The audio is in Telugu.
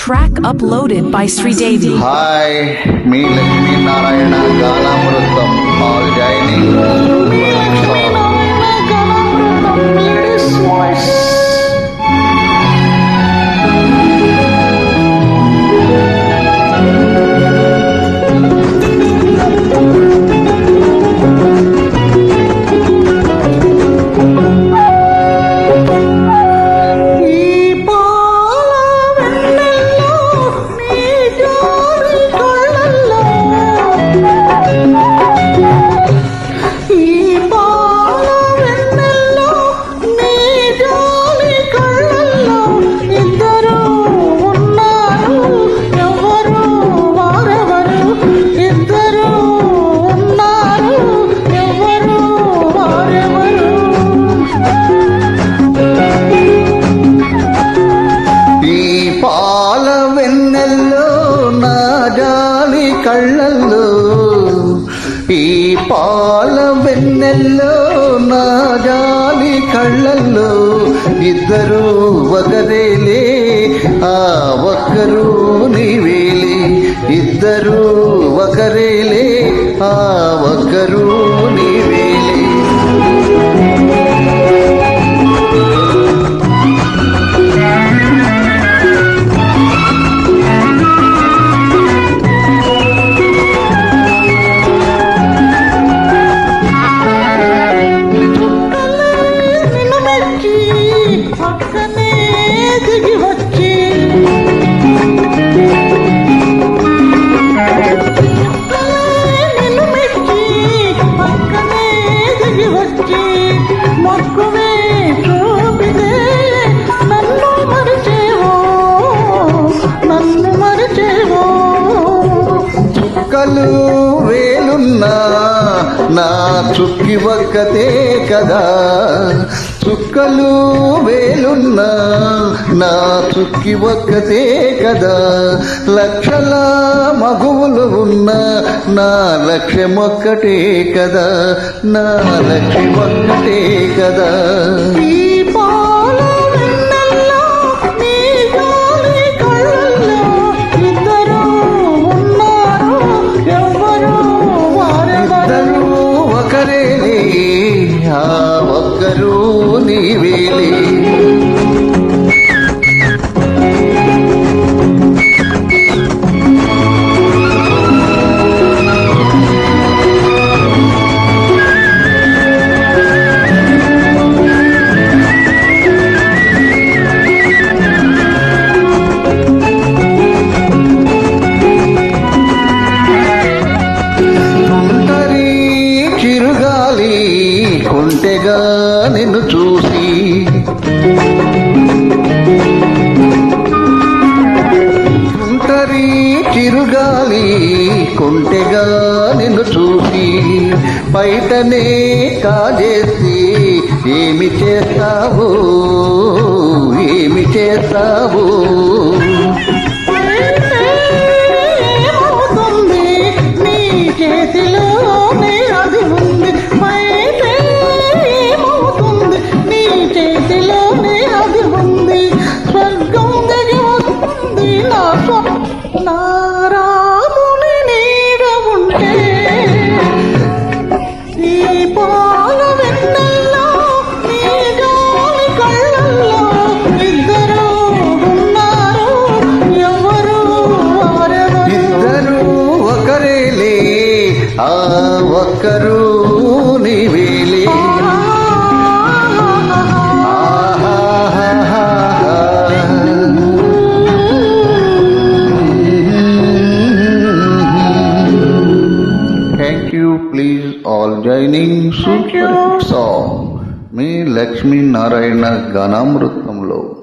Track uploaded by Sridevi. Hi, me Lakshmi Narayana Ganamrutam, all joining. కళ్ళల్లో ఈ పాల వెన్నెల్లో నా జాలి కళ్ళల్లో ఇద్దరు ఒకరేలే ఆ ఒక్కరు నీవేలే ఇద్దరు ఒకరేలే ఆ ఒక్కరు నీవేలే చుక్కలు వేలున్నా నా చుక్కి ఒక్కతే కదా చుక్కలు వేలున్నా నా చుక్కి ఒక్కతే కదా లక్షల మగువులు ఉన్నా నా లక్ష్యం ఒక్కటే కదా నా లక్ష్యం ఒక్కటే కదా ఒక్కరు నీవేలే కొంటెగా నిన్ను చూసి ఒంటరి చిరుగాలి కొంటెగా నిన్ను చూసి బయటనే కాజేసి ఏమి చేస్తావు ఏమి చేస్తావు నారాముని నీడ ఉంటే ఈ పాల వెన్నెల్లో నీ జాలి కళ్ళల్లో ఇద్దరు ఉన్నారు ఎవరు ఇద్దరు ఒకరేలే ఆ ఒక్కరు నీవేలే Please all joining super song. Me Lakshmi Narayana Ganamrutamlo.